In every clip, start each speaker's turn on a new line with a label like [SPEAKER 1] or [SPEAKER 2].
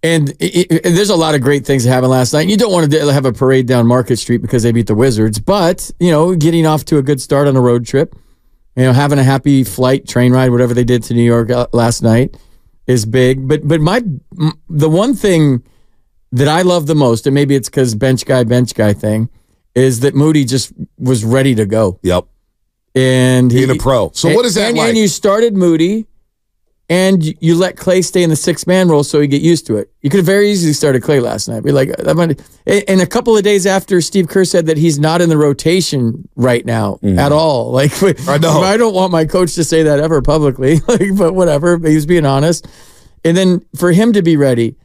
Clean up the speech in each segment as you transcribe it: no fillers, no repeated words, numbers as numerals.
[SPEAKER 1] And there's a lot of great things that happened last night. You don't want to have a parade down Market Street because they beat the Wizards, but, getting off to a good start on a road trip, having a happy flight, train ride, whatever they did to New York last night is big. But the one thing that I love the most, and maybe it's because bench guy thing, is that Moody just was ready to go.
[SPEAKER 2] Yep.
[SPEAKER 1] And
[SPEAKER 2] being a pro. So what is that like?
[SPEAKER 1] And you started Moody, and you let Klay stay in the six-man role so he get used to it. You could have very easily started Klay last night. And a couple of days after Steve Kerr said that he's not in the rotation right now at all. I know. I don't want my coach to say that ever publicly, but whatever. But he was being honest. And then for him to be ready,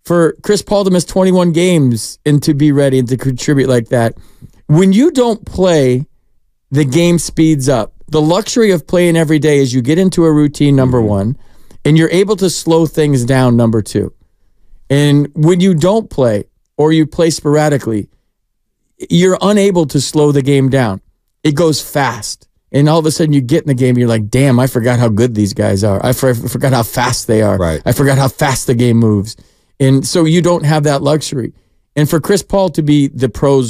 [SPEAKER 1] for Chris Paul to miss 21 games and to be ready and to contribute like that. When you don't play, the game speeds up. The luxury of playing every day is you get into a routine, number one, and you're able to slow things down, number two. And when you don't play or you play sporadically, you're unable to slow the game down. It goes fast. And all of a sudden you get in the game and you're like, damn, I forgot how good these guys are. I forgot how fast they are.
[SPEAKER 2] Right.
[SPEAKER 1] I forgot how fast the game moves. And so you don't have that luxury. And for Chris Paul to be the pro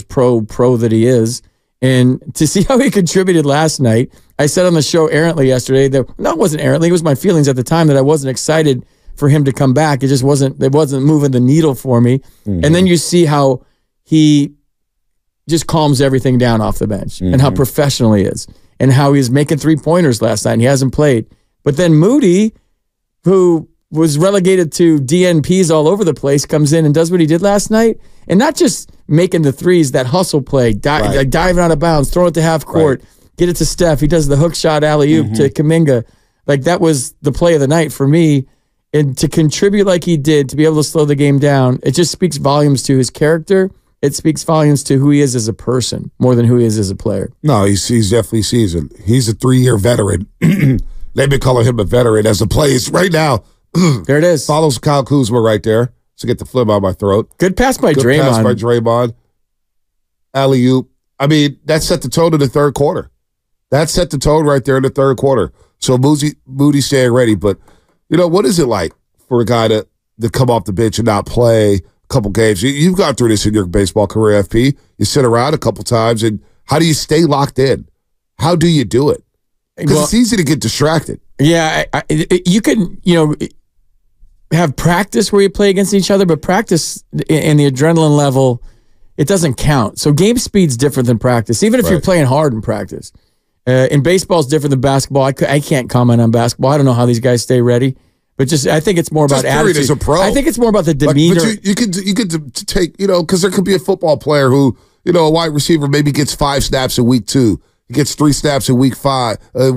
[SPEAKER 1] that he is, and to see how he contributed last night, I said on the show errantly yesterday that, no, it wasn't errantly, it was my feelings at the time that I wasn't excited for him to come back. It wasn't moving the needle for me. Mm-hmm. And then you see how he just calms everything down off the bench and how professional he is and how he's making three-pointers last night and he hasn't played. But then Moody, who was relegated to DNPs all over the place, comes in and does what he did last night. And not just making the threes, that hustle play, diving out of bounds, throw it to half court, get it to Steph. He does the hook shot alley-oop to Kuminga. That was the play of the night for me. And to contribute like he did, to be able to slow the game down, it just speaks volumes to his character. It speaks volumes to who he is as a person more than who he is as a player.
[SPEAKER 2] No, he's definitely seasoned. He's a 3-year veteran. They've been calling him a veteran as a player. Right now,
[SPEAKER 1] there it is.
[SPEAKER 2] Follows Kyle Kuzma right there. To get the flip out of my throat.
[SPEAKER 1] Good pass by Draymond. Good pass
[SPEAKER 2] by Draymond. Alley-oop. I mean, that set the tone in the third quarter. That set the tone right there in the third quarter. So Moody staying ready. But, what is it like for a guy to come off the bench and not play a couple games? You've gone through this in your baseball career, FP. You sit around a couple times, and how do you stay locked in? How do you do it? Because it's easy to get distracted.
[SPEAKER 1] Yeah, you can, have practice where you play against each other, but practice and the adrenaline level, it doesn't count. So game speed's different than practice, even if you're playing hard in practice. In baseball, it's different than basketball. I can't comment on basketball. I don't know how these guys stay ready, but I think it's more about attitude.
[SPEAKER 2] As a pro.
[SPEAKER 1] I think it's more about the demeanor.
[SPEAKER 2] But you could take, because there could be a football player who, a wide receiver maybe gets 5 snaps in week 2. He gets 3 snaps in week 3. Then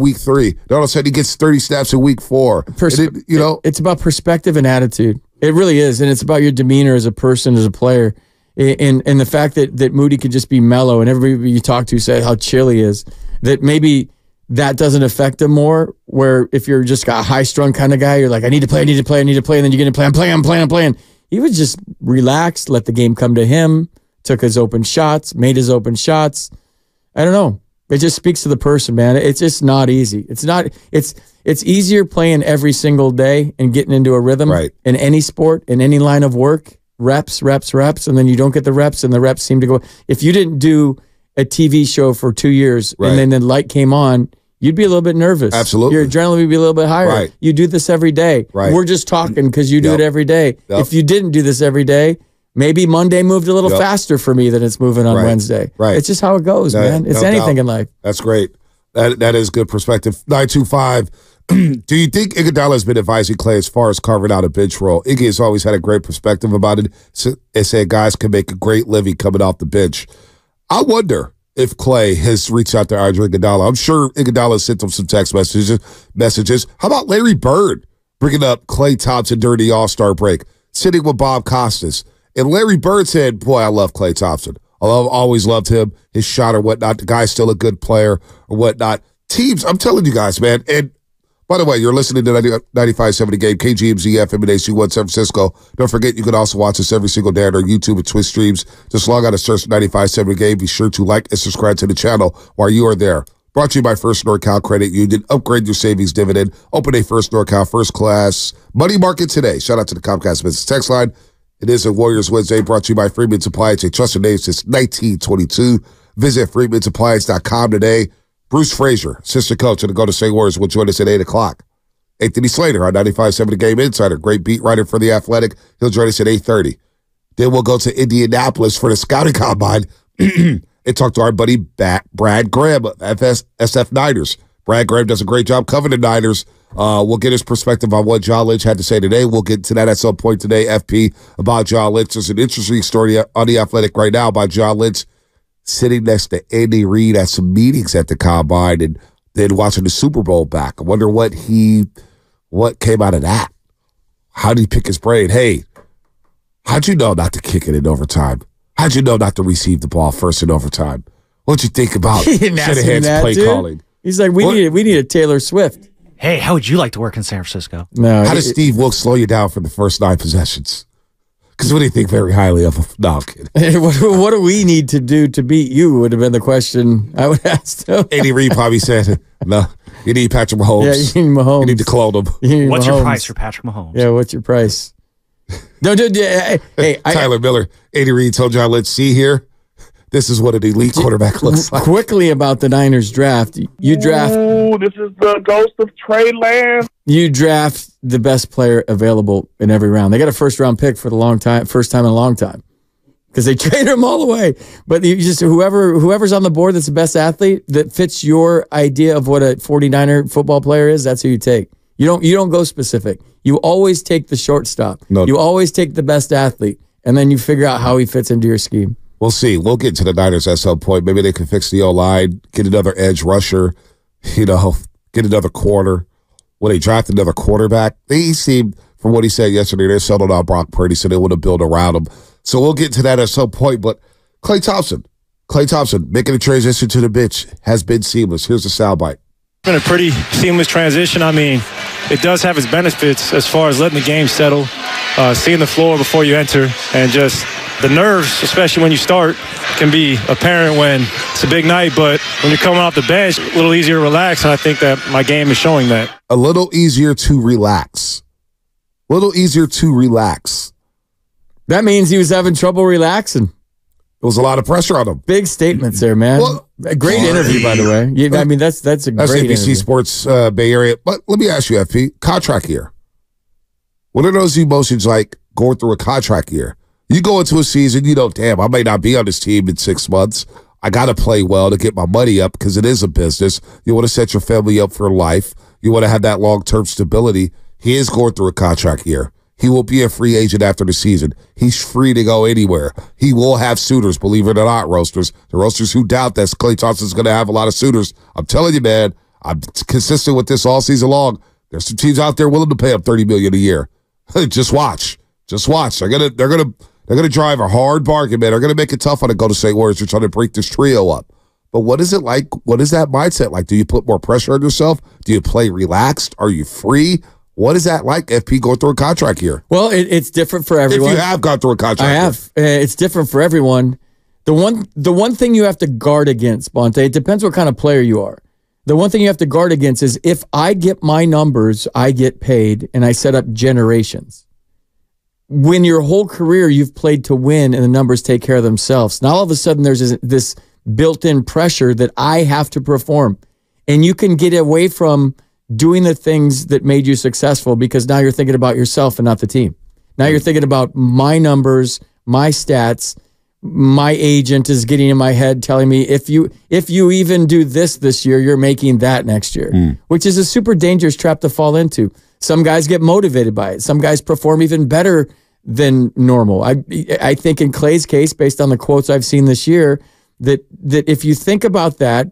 [SPEAKER 2] all of a sudden he gets 30 snaps in week 4.
[SPEAKER 1] It's about perspective and attitude. It really is. And it's about your demeanor as a person, as a player. And the fact that Moody could just be mellow and everybody you talk to said how chill he is, that maybe that doesn't affect him more, where if you're just a high-strung kind of guy, you're like, I need to play, and then you're going to play, I'm playing. He was just relaxed, let the game come to him, took his open shots, made his open shots. I don't know. It just speaks to the person, man. It's just not easy. It's easier playing every single day and getting into a rhythm in any sport, in any line of work, reps, and then you don't get the reps and the reps seem to go. If you didn't do a TV show for 2 years and then the light came on, you'd be a little bit nervous.
[SPEAKER 2] Absolutely.
[SPEAKER 1] Your adrenaline would be a little bit higher. Right. You do this every day.
[SPEAKER 2] Right.
[SPEAKER 1] We're just talking because you do it every day.
[SPEAKER 2] Yep.
[SPEAKER 1] If you didn't do this every day, maybe Monday moved a little faster for me than it's moving on Wednesday.
[SPEAKER 2] Right.
[SPEAKER 1] It's just how it goes, man. It's anything in life.
[SPEAKER 2] That's great. That is good perspective. 925. Do you think Iguodala has been advising Klay as far as carving out a bench role? Iggy has always had a great perspective about it. They say guys can make a great living coming off the bench. I wonder if Klay has reached out to Andre Iguodala. I'm sure Iguodala sent him some text messages. How about Larry Bird bringing up Klay Thompson during the All-Star break, sitting with Bob Costas? And Larry Bird said, boy, I love Klay Thompson. Always loved him, his shot or whatnot. The guy's still a good player or whatnot. Teams, I'm telling you guys, man. And by the way, you're listening to 95.7 The Game, KGMZ FM and AC1 San Francisco. Don't forget, you can also watch us every single day on our YouTube and Twitch streams. Just log on to search 95.7 The Game. Be sure to like and subscribe to the channel while you are there. Brought to you by First NorCal Credit Union. Upgrade your savings dividend. Open a First NorCal First Class Money Market today. Shout out to the Comcast Business Text Line. It is a Warriors Wednesday brought to you by Freeman's Appliance, a trusted name since 1922. Visit freemansappliance.com today. Bruce Frazier, assistant coach of the Golden State Warriors, will join us at 8 o'clock. Anthony Slater, our 95.7 The Game Insider, great beat writer for The Athletic. He'll join us at 8:30. Then we'll go to Indianapolis for the Scouting Combine and talk to our buddy Brad Graham of SF Niners. Brad Graham does a great job covering the Niners. We'll get his perspective on what John Lynch had to say today. We'll get to that at some point today, FP, about John Lynch. There's an interesting story on The Athletic right now about John Lynch sitting next to Andy Reid at some meetings at the Combine and then watching the Super Bowl back. I wonder what came out of that. How did he pick his brain? Hey, how'd you know not to kick it in overtime? How'd you know not to receive the ball first in overtime? What'd you think about Shanahan's play calling?
[SPEAKER 1] He's like, we need a Taylor Swift.
[SPEAKER 3] Hey, how would you like to work in San Francisco?
[SPEAKER 1] No,
[SPEAKER 2] how does Steve Wilkes slow you down for the first 9 possessions? Because what do you think very highly of him? No, I'm kidding.
[SPEAKER 1] What do we need to do to beat you would have been the question I would ask him.
[SPEAKER 2] Andy Reid probably said, no, you need Patrick Mahomes.
[SPEAKER 1] Yeah, you need Mahomes.
[SPEAKER 2] You need to clone him.
[SPEAKER 3] What's your price for Patrick Mahomes?
[SPEAKER 1] Yeah, what's your price? No, dude, hey,
[SPEAKER 2] Tyler Miller, Andy Reid told John, let's see here. This is what an elite quarterback looks like.
[SPEAKER 1] Quickly about the Niners draft. You draft.
[SPEAKER 4] Ooh, this is the ghost of Trey Lance.
[SPEAKER 1] You draft the best player available in every round. They got a first-round pick for the first time in a long time, because they traded him all the way. But you just whoever's on the board that's the best athlete that fits your idea of what a 49er football player is, that's who you take. You don't go specific. You always take the shortstop. No. You always take the best athlete, and then you figure out how he fits into your scheme.
[SPEAKER 2] We'll see. We'll get to the Niners at some point. Maybe they can fix the O-line, get another edge rusher, get another corner. When they draft another quarterback, they seem, from what he said yesterday, they're settled on Brock Purdy, so they want to build around him. So we'll get to that at some point. But Klay Thompson, making a transition to the bench has been seamless. Here's the soundbite.
[SPEAKER 5] It's been a pretty seamless transition. I mean, it does have its benefits as far as letting the game settle, seeing the floor before you enter, and just the nerves, especially when you start, can be apparent when it's a big night, but when you're coming off the bench, a little easier to relax, and I think that my game is showing that.
[SPEAKER 2] A little easier to relax.
[SPEAKER 1] That means he was having trouble relaxing.
[SPEAKER 2] There was a lot of pressure on him.
[SPEAKER 1] Big statements there, man. Well, a great interview, by the way. I mean, that's a great
[SPEAKER 2] ABC
[SPEAKER 1] interview.
[SPEAKER 2] Sports Bay Area. But let me ask you, FP, contract year. What are those emotions like going through a contract year? You go into a season, damn, I may not be on this team in 6 months. I got to play well to get my money up because it is a business. You want to set your family up for life. You want to have that long-term stability. He is going through a contract year. He will be a free agent after the season. He's free to go anywhere. He will have suitors, believe it or not, roasters. The roasters who doubt that Klay Thompson's going to have a lot of suitors. I'm telling you, man, I'm consistent with this all season long. There's some teams out there willing to pay him $30 million a year. Just watch. They're gonna drive a hard bargain, man. They're gonna make it tough on the Golden State Warriors. They're trying to break this trio up. But what is it like? What is that mindset like? Do you put more pressure on yourself? Do you play relaxed? Are you free? What is that like, FP, going through a contract year?
[SPEAKER 1] Well, it's different for everyone.
[SPEAKER 2] If you have gone through a contract
[SPEAKER 1] I have. It's different for everyone. The one thing you have to guard against, Bonte, it depends what kind of player you are. The one thing you have to guard against is if I get my numbers, I get paid, and I set up generations. When your whole career you've played to win and the numbers take care of themselves. Now all of a sudden there's this built-in pressure that I have to perform. And you can get away from doing the things that made you successful because now you're thinking about yourself and not the team. Now you're thinking about my numbers, my stats. My agent is getting in my head telling me if you even do this year, you're making that next year, which is a super dangerous trap to fall into. Some guys get motivated by it. Some guys perform even better than normal. I think in Klay's case, based on the quotes I've seen this year, that if you think about that,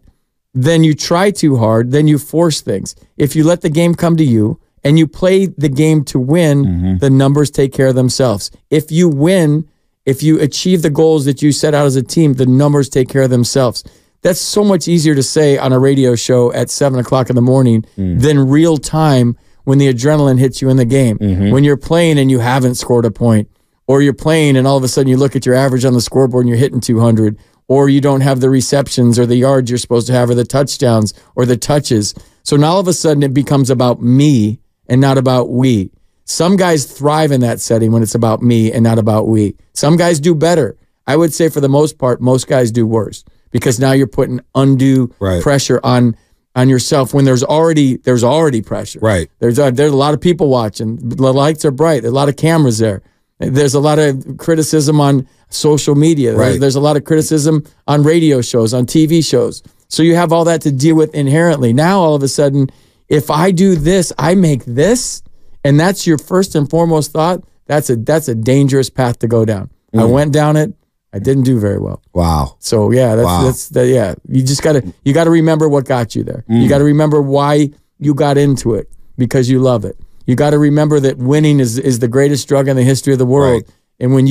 [SPEAKER 1] then you try too hard, then you force things. If you let the game come to you and you play the game to win, the numbers take care of themselves. If you win, if you achieve the goals that you set out as a team, the numbers take care of themselves. That's so much easier to say on a radio show at 7 o'clock in the morning than real time when the adrenaline hits you in the game. When you're playing and you haven't scored a point, or you're playing and all of a sudden you look at your average on the scoreboard and you're hitting 200, or you don't have the receptions or the yards you're supposed to have or the touchdowns or the touches. So now all of a sudden it becomes about me and not about we. Some guys thrive in that setting when it's about me and not about we. Some guys do better. I would say for the most part, most guys do worse because now you're putting undue pressure on yourself when there's already pressure.
[SPEAKER 2] Right.
[SPEAKER 1] There's a lot of people watching. The lights are bright. There's a lot of cameras there. There's a lot of criticism on social media. There's a lot of criticism on radio shows, on TV shows. So you have all that to deal with inherently. Now all of a sudden, if I do this, I make this, and that's your first and foremost thought, that's a dangerous path to go down. I went down it. I didn't do very well.
[SPEAKER 2] Wow.
[SPEAKER 1] So yeah, you just gotta remember what got you there. You got to remember why you got into it, because you love it. You got to remember that winning is the greatest drug in the history of the world. Right. And when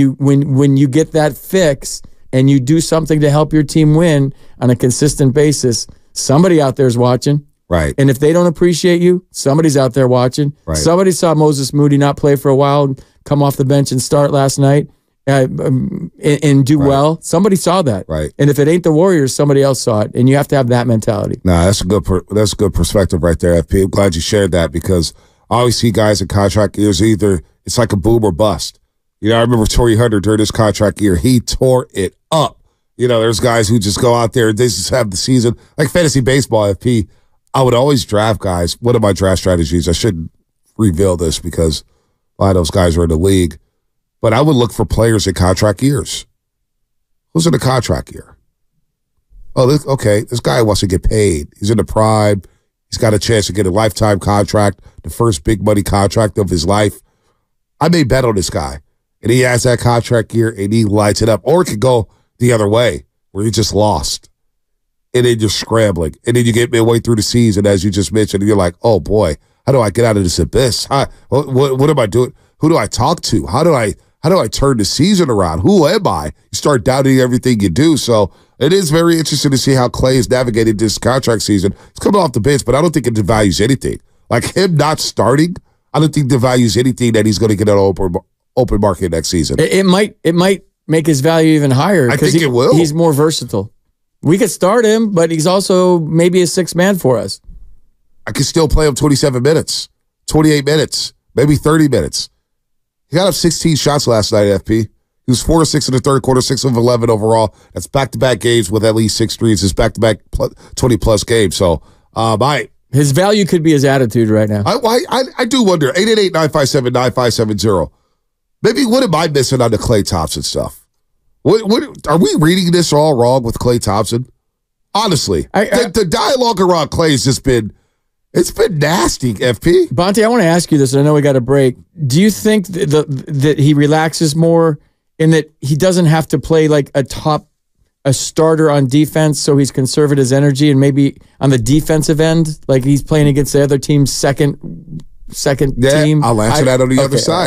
[SPEAKER 1] you get that fix and you do something to help your team win on a consistent basis, somebody out there is watching.
[SPEAKER 2] Right.
[SPEAKER 1] And if they don't appreciate you, somebody's out there watching. Right. Somebody saw Moses Moody not play for a while, come off the bench and start last night. And do well. Somebody saw that,
[SPEAKER 2] right? And
[SPEAKER 1] if it ain't the Warriors, somebody else saw it, and you have to have that mentality.
[SPEAKER 2] Nah, that's a good perspective right there, FP. I'm glad you shared that because I always see guys in contract years either it's like a boom or bust. You know, I remember Torrey Hunter during his contract year, he tore it up. You know, there's guys who just go out there and they just have the season like fantasy baseball. FP, I would always draft guys. One of my draft strategies, I shouldn't reveal this because a lot of those guys are in the league. But I would look for players in contract years. Who's in a contract year? Oh, this guy wants to get paid. He's in the prime. He's got a chance to get a lifetime contract, the first big money contract of his life. I may bet on this guy. And he has that contract year and he lights it up. Or it could go the other way where he just lost. And then you're scrambling. And then you get midway through the season, as you just mentioned, and you're like, oh boy, how do I get out of this abyss? What am I doing? Who do I talk to? How do I turn the season around? Who am I? You start doubting everything you do. So it is very interesting to see how Klay is navigating this contract season. He's coming off the bench, but I don't think it devalues anything. Like him not starting, I don't think devalues anything that he's going to get an open market next season.
[SPEAKER 1] It might make his value even higher.
[SPEAKER 2] I think it will.
[SPEAKER 1] He's more versatile. We could start him, but he's also maybe a sixth man for us.
[SPEAKER 2] I could still play him 27 minutes, 28 minutes, maybe 30 minutes. He got up 16 shots last night, FP. He was 4 of 6 in the third quarter, 6 of 11 overall. That's back-to-back games with at least 6 threes. His back-to-back 20-plus games. So,
[SPEAKER 1] his value could be his attitude right now.
[SPEAKER 2] I do wonder. 888-957-9570. Maybe what am I missing on the Klay Thompson stuff? What are we reading this all wrong with Klay Thompson? Honestly, the dialogue around Klay has just been... It's been nasty, FP.
[SPEAKER 1] Bonte, I want to ask you this, and I know we got a break. Do you think that he relaxes more in that he doesn't have to play like a starter on defense, so he's conserving his energy, and maybe on the defensive end, like he's playing against the other team's second team?
[SPEAKER 2] I'll answer that on the other side.